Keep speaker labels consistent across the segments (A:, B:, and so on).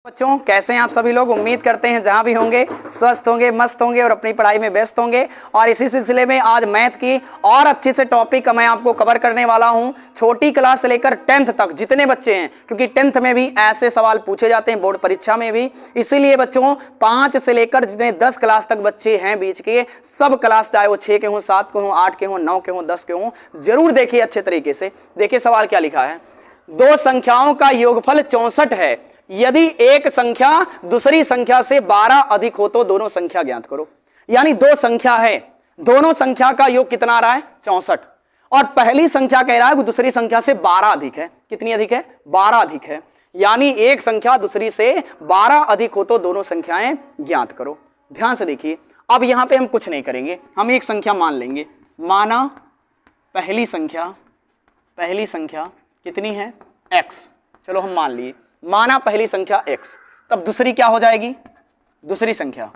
A: बच्चों कैसे हैं आप सभी लोग। उम्मीद करते हैं जहां भी होंगे स्वस्थ होंगे, मस्त होंगे और अपनी पढ़ाई में व्यस्त होंगे। और इसी सिलसिले में आज मैथ की और अच्छे से टॉपिक मैं आपको कवर करने वाला हूं। छोटी क्लास से लेकर 10th तक जितने बच्चे हैं, क्योंकि 10th में भी ऐसे सवाल पूछे जाते हैं बोर्ड परीक्षा में भी, इसीलिए बच्चों 5 से लेकर जितने 10 क्लास तक बच्चे हैं बीच के, सब क्लास चाहे वो 6 के हों, 7 के हों, 8 के हों, 9 के हों, 10 के हों, जरूर देखिए अच्छे तरीके से। देखिए सवाल क्या लिखा है। दो संख्याओं का योगफल 64 है। यदि एक संख्या दूसरी संख्या से 12 अधिक हो तो दोनों संख्या ज्ञात करो। यानी दो संख्या है, दोनों संख्या का योग कितना आ रहा है? 64। और पहली संख्या कह रहा है कि दूसरी संख्या से 12 अधिक है। कितनी अधिक है? 12 अधिक है। यानी एक संख्या दूसरी से 12 अधिक हो तो दोनों संख्याएं ज्ञात करो। ध्यान से देखिए, अब यहां पे हम कुछ नहीं करेंगे, हम एक संख्या मान लेंगे। माना पहली संख्या कितनी है? x। चलो हम मान लिए, माना पहली संख्या x, तब दूसरी क्या हो जाएगी? दूसरी संख्या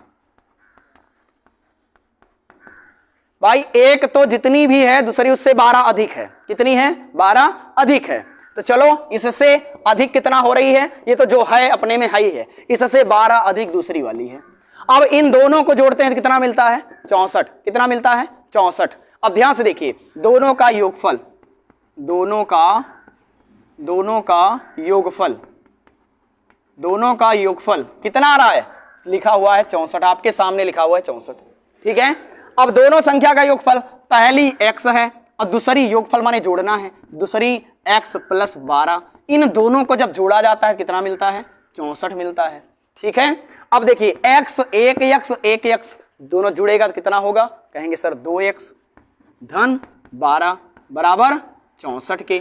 A: भाई एक तो जितनी भी है दूसरी उससे 12 अधिक है। कितनी है? 12 अधिक है। तो चलो इससे अधिक कितना हो रही है? ये तो जो है अपने में है ही है, इससे 12 अधिक दूसरी वाली है। अब इन दोनों को जोड़ते हैं तो कितना मिलता है? 64। कितना मिलता है? 64। अब ध्यान से देखिए, दोनों का योगफल, दोनों का योगफल कितना आ रहा है? लिखा हुआ है 64, आपके सामने लिखा हुआ है 64। ठीक है। अब दोनों संख्या का योगफल, पहली x है और दूसरी योगफल माने जोड़ना है, दूसरी x + 12। इन दोनों को जब जोड़ा जाता है कितना मिलता है? 64 मिलता है। ठीक है। अब देखिए x 1x दोनों जुड़ेगा तो कितना होगा? कहेंगे सर 2x धन 12 बराबर 64 के।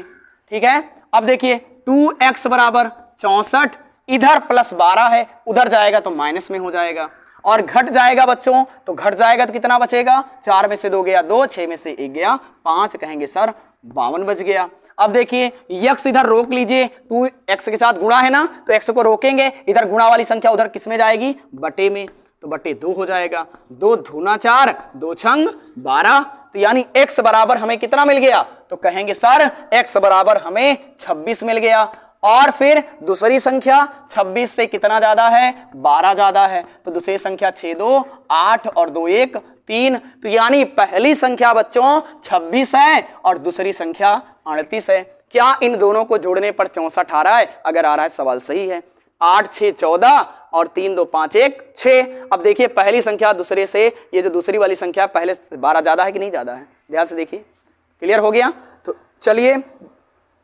A: ठीक है। अब देखिए 2x बराबर 64, इधर +12 है, उधर जाएगा तो माइनस में हो जाएगा और घट जाएगा बच्चों, तो घट जाएगा तो कितना बचेगा? 4 में से 2 गया 2, 6 में से 1 गया 5, कहेंगे सर 52 बच गया। अब देखिए x इधर रोक लीजिए, 2x के साथ गुणा है ना, तो x को रोकेंगे, इधर गुणा वाली संख्या उधर किस में जाएगी? बटे में, तो बटे 2 हो जाएगा। 2 दूना 4, 2 छंग 12। तो यानी x बराबर हमें कितना मिल गया? तो कहेंगे सर x बराबर हमें 26 मिल गया। और फिर दूसरी संख्या 26 से कितना ज्यादा है? 12 ज्यादा है। तो दूसरी संख्या 6 2 8 और 2 1 3। तो यानी पहली संख्या बच्चों 26 है और दूसरी संख्या 38 है। क्या इन दोनों को जोड़ने पर 64 आ रहा है? अगर आ रहा है सवाल सही है। 8 6 14 और 3 2 5 1 6। अब देखिए पहली संख्या दूसरे से, ये जो दूसरी वाली संख्या पहले से 12 ज्यादा है कि नहीं ज्यादा है? ध्यान से देखिए, क्लियर हो गया? तो चलिए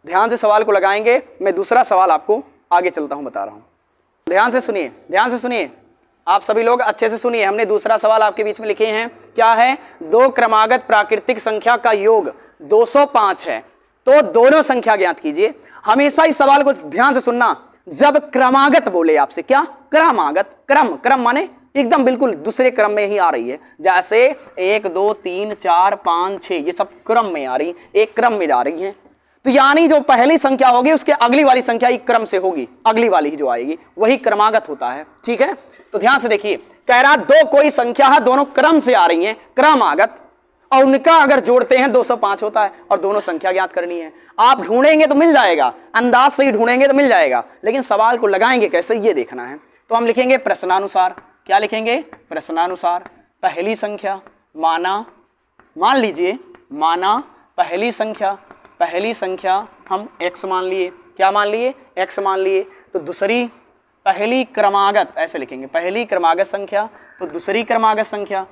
A: ध्यान से सवाल को लगाएंगे। मैं दूसरा सवाल आपको आगे चलता हूं बता रहा हूं। ध्यान से सुनिए, ध्यान से सुनिए, आप सभी लोग अच्छे से सुनिए। हमने दूसरा सवाल आपके बीच में लिखे हैं। क्या है? दो क्रमागत प्राकृतिक संख्या का योग 205 है, तो दोनों संख्या ज्ञात कीजिए। हमेशा इस सवाल को ध्यान से सुनना। जब क्रमागत बोले आपसे, क्या? क्रमागत, क्रम माने एकदम बिल्कुल दूसरे क्रम में ही आ रही है। जैसे 1 2 3 4 5 6 ये सब क्रम में आ रही, एक क्रम में जा रही है। तो यानी जो पहली संख्या होगी उसके अगली वाली संख्या एक क्रम से होगी, अगली वाली ही जो आएगी वही क्रमागत होता है। ठीक है। तो ध्यान से देखिए, कह रहा दो कोई संख्या है, दोनों क्रम से आ रही हैं, क्रमागत, और उनका अगर जोड़ते हैं 205 होता है और दोनों संख्या ज्ञात करनी है। आप ढूंढेंगे तो मिल जाएगा, अंदाज से ही ढूंढेंगे तो मिल जाएगा, लेकिन सवाल को लगाएंगे कैसे ये देखना है। तो हम लिखेंगे प्रश्नानुसार। क्या लिखेंगे? प्रश्नानुसार। पहली संख्या मान लीजिए, माना पहली संख्या हम x मान लिए। क्या मान लिए? x मान लिए। तो दूसरी पहली क्रमागत, ऐसे लिखेंगे, पहली क्रमागत संख्या, तो दूसरी क्रमागत संख्या।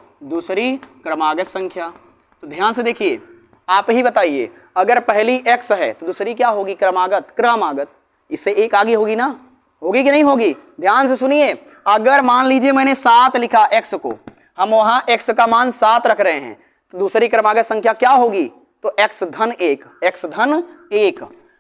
A: तो ध्यान से देखिए, आप ही बताइए, अगर पहली x है तो दूसरी क्या होगी? क्रमागत। इससे एक आगे होगी ना, होगी कि नहीं होगी? ध्यान से सुनिए। अगर मान लीजिए मैंने 7 लिखा x को, हम वहां x का मान 7 रख रहे हैं, तो दूसरी क्रमागत संख्या क्या होगी? तो x धन 1।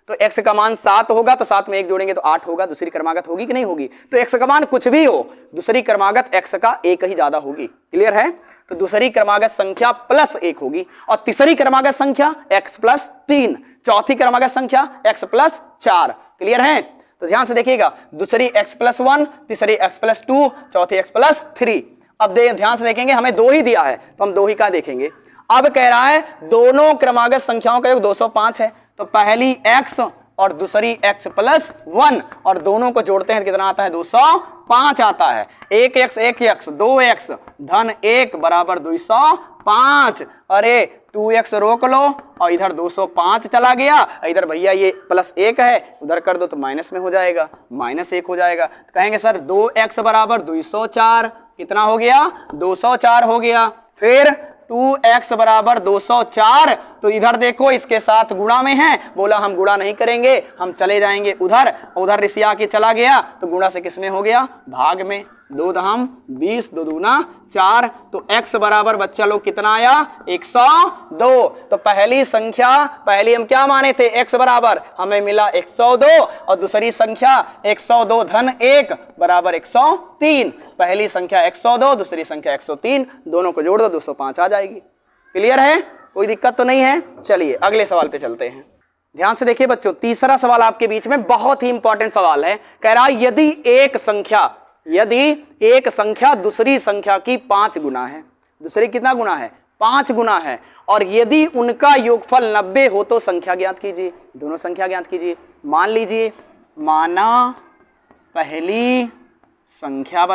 A: तो x का मान 7 होगा तो 7 में 1 जोड़ेंगे तो 8 होगा। दूसरी क्रमागत होगी कि नहीं होगी? तो x का मान कुछ भी हो, दूसरी क्रमागत x का 1 ही ज्यादा होगी। क्लियर है? तो दूसरी क्रमागत संख्या +1 होगी और तीसरी क्रमागत संख्या x + 3, चौथी क्रमागत संख्या x + 4। क्लियर है? तो ध्यान से देखिएगा, दूसरी x + 1, तीसरी x + 2, चौथी x + 3। अब ध्यान से देखेंगे, हमें 2 ही दिया है तो हम 2 ही का देखेंगे। अब कह रहा है दोनों क्रमागत संख्याओं का योग 205 है, तो पहली x और दूसरी x प्लस 1 और दोनों को जोड़ते हैं कितना आता है 205 आता है। 1x 1x 2x धन 1 बराबर 205। अरे 2x रोक लो और इधर 205 चला गया, इधर भैया ये प्लस 1 है उधर कर दो तो माइनस में हो जाएगा, -1 हो जाएगा। तो कहेंगे सर 2x बराबर 204 कितना हो गया 204 हो गया। फिर 2x बराबर 204 तो इधर देखो इसके साथ गुणा में है, बोला हम गुणा नहीं करेंगे, हम चले जाएंगे उधर, उधर रिसिया के चला गया तो गुणा से किसमें हो गया भाग में। 2 दहम 20 2 दूना 4 तो x बराबर बच्चा लोग कितना आया 102। तो पहली संख्या पहली हम क्या माने थे x बराबर हमें मिला 102 और दूसरी संख्या 102 धन 1 बराबर 103। पहली संख्या 102 दूसरी संख्या 103 दोनों को जोड़ दो 205 आ जाएगी। क्लियर है, कोई दिक्कत तो नहीं है। चलिए अगले सवाल पे चलते हैं। ध्यान से देखिए बच्चों, तीसरा सवाल आपके बीच में बहुत ही इंपॉर्टेंट सवाल है। कह रहा है यदि एक संख्या दूसरी संख्या की 5 गुना है, दूसरी कितना गुना है 5 गुना है, और यदि उनका योगफल 90 हो तो संख्या ज्ञात कीजिए। दोनों संख्या ज्ञात कीजिए। मान लीजिए माना पहली संख्या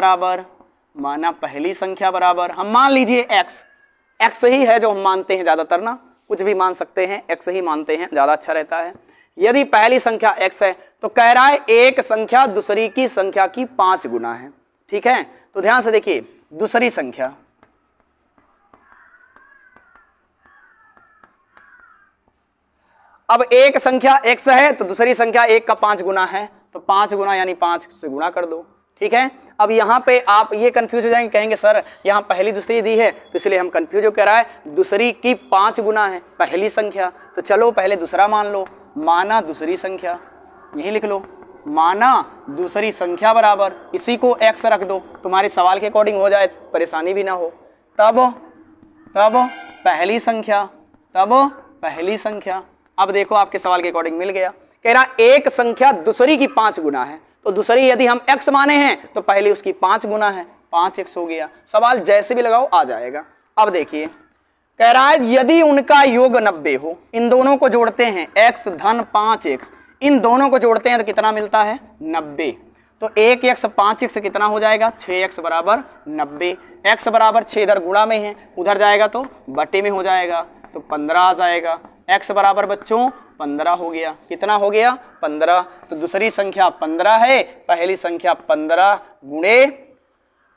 A: बराबर हम मान लीजिए x ही है जो हम मानते हैं ज्यादातर ना, कुछ भी मान सकते हैं, x ही मानते हैं ज्यादा अच्छा रहता है। यदि पहली संख्या x है तो कह रहा है एक संख्या दूसरी की संख्या की 5 गुना है। ठीक है, तो ध्यान से देखिए दूसरी संख्या अब एक संख्या x है तो दूसरी संख्या 1 का 5 गुना है, तो 5 गुना यानी 5 से गुणा कर दो। ठीक है, अब यहां पे आप ये कंफ्यूज हो जाएंगे, कहेंगे सर यहां पहली दूसरी दी है तो इसलिए हम कंफ्यूज हो, कह रहा है दूसरी की 5 गुना है पहली संख्या, तो चलो पहले दूसरा मान लो। माना दूसरी संख्या, यही लिख लो, माना दूसरी संख्या बराबर इसी को x रख दो, तुम्हारे सवाल के अकॉर्डिंग हो जाए, परेशानी भी ना हो। तब पहली संख्या अब देखो आपके सवाल के अकॉर्डिंग मिल गया। कह रहा एक संख्या दूसरी की 5 गुना है, तो दूसरी यदि हम x माने हैं तो पहले उसकी 5 गुना है, 5x हो गया। सवाल जैसे भी लगाओ आ जाएगा। अब देखिए कह रहा है यदि उनका योग 90 हो, इन दोनों को जोड़ते हैं x धन 5x, इन दोनों को जोड़ते हैं तो कितना मिलता है 90। तो 1x 5x कितना हो जाएगा 6x बराबर 90। x बराबर 6 इधर गुणा में है, उधर जाएगा तो बटे में हो जाएगा, तो 15 आ जाएगा। x बराबर बच्चों 15 हो गया। कितना हो गया 15। तो दूसरी संख्या 15 है, पहली संख्या 15 गुणे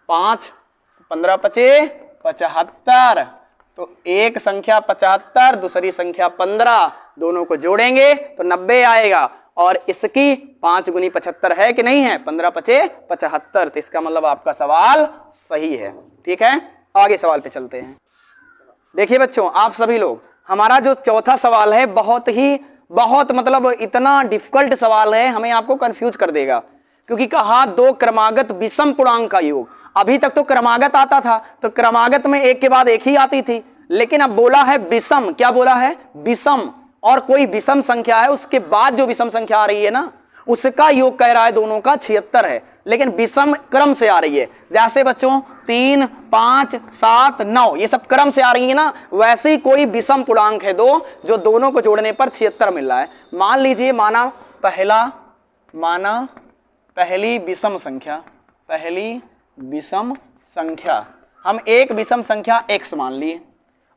A: 5, 15 5 75, तो एक संख्या 75 दूसरी संख्या 15, दोनों को जोड़ेंगे तो 90 आएगा, और इसकी 5 गुनी 75 है कि नहीं है, 15 5 75, तो इसका मतलब आपका सवाल सही है। ठीक है, आगे सवाल पे चलते हैं। देखिए बच्चों आप सभी लोग, हमारा जो चौथा सवाल है बहुत मतलब इतना डिफिकल्ट सवाल है, हमें आपको कंफ्यूज कर देगा, क्योंकि कहा दो क्रमागत विषम पूर्णांक का योग। अभी तक तो क्रमागत आता था, तो क्रमागत में एक के बाद एक ही आती थी, लेकिन अब बोला है विषम। क्या बोला है विषम, और कोई विषम संख्या है उसके बाद जो विषम संख्या आ रही है ना, उसका योग कह रहा है दोनों का 76 है, लेकिन विषम क्रम से आ रही है। जैसे बच्चों 3 5 7 9 ये सब क्रम से आ रही है ना, वैसे ही कोई विषम पूर्णांक है दो जो दोनों को जोड़ने पर 76 मिल रहा है। मान लीजिए माना पहली विषम संख्या हम एक विषम संख्या x मान लिए।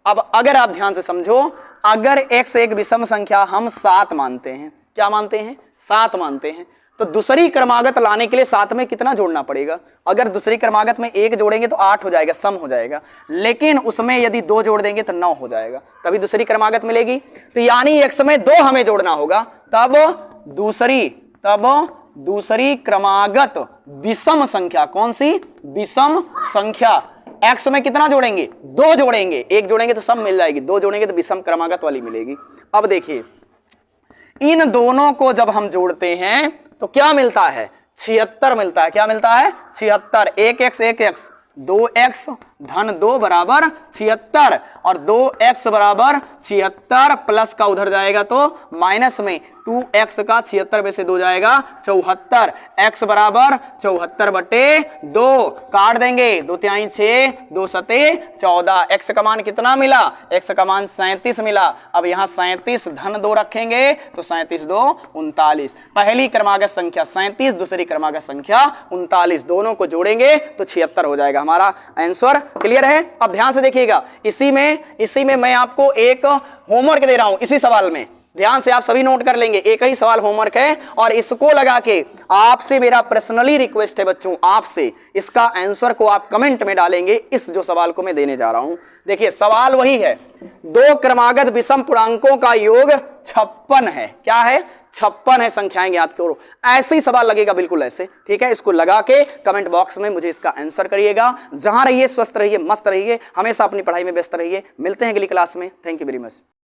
A: अब अगर आप ध्यान से समझो, अगर x एक विषम संख्या हम 7 मानते हैं, क्या मानते हैं 7 मानते हैं, तो दूसरी क्रमागत लाने के लिए 7 में कितना जोड़ना पड़ेगा। अगर दूसरी क्रमागत में 1 जोड़ेंगे तो 8 हो जाएगा, सम हो जाएगा, लेकिन उसमें यदि 2 जोड़ देंगे तो 9 हो जाएगा, तभी दूसरी क्रमागत मिलेगी। तो यानी x में 2 हमें जोड़ना होगा, तब दूसरी क्रमागत विषम संख्या, कौन सी विषम संख्या, x में कितना जोड़ेंगे 2 जोड़ेंगे, 1 जोड़ेंगे तो सम मिल जाएगी, 2 जोड़ेंगे तो विषम क्रमागत वाली मिलेगी। अब देखिए इन दोनों को जब हम जोड़ते हैं तो क्या मिलता है 76 मिलता है। क्या मिलता है 76। 1x 2x धन 2 बराबर 76 और 2x बराबर 76 प्लस का उधर जाएगा तो माइनस में 2x का 76 में से 2 जाएगा 74, x बराबर 74 बटे 2 काट देंगे 2 तिहाई 6 2 सते 14, x का मान कितना मिला, x का मान 37 मिला। अब यहाँ 37 धन 2 रखेंगे तो 37 2 39, पहली क्रमागत संख्या 37 दूसरी क्रमागत संख्या 39, दोनों को जोड़ेंगे तो 76 हो जाएगा हमारा आंसर। क्लियर है? अब ध्यान से देखिएगा, इसी में मैं आपको एक होमवर्क दे रहा हूं, इसी सवाल में ध्यान से आप सभी नोट कर लेंगे, एक ही सवाल होमवर्क है और इसको लगा के आपसे मेरा पर्सनली रिक्वेस्ट है बच्चों, आपसे इसका आंसर को आप कमेंट में डालेंगे इस जो सवाल को मैं देने जा रहा हूं। देखिए सवाल वही है, 2 क्रमागत विषम पूर्णांकों का योग 56 है। क्या है? 56 है, संख्याएं याद करो। ऐसे ही सवाल लगेगा बिल्कुल ऐसे, ठीक है? इसको लगा के कमेंट बॉक्स में मुझे इसका आंसर करिएगा। जहां रहिए स्वस्थ रहिए, मस्त रहिए, हमेशा अपनी पढ़ाई में व्यस्त रहिए। मिलते हैं अगली क्लास में। Thank you very much.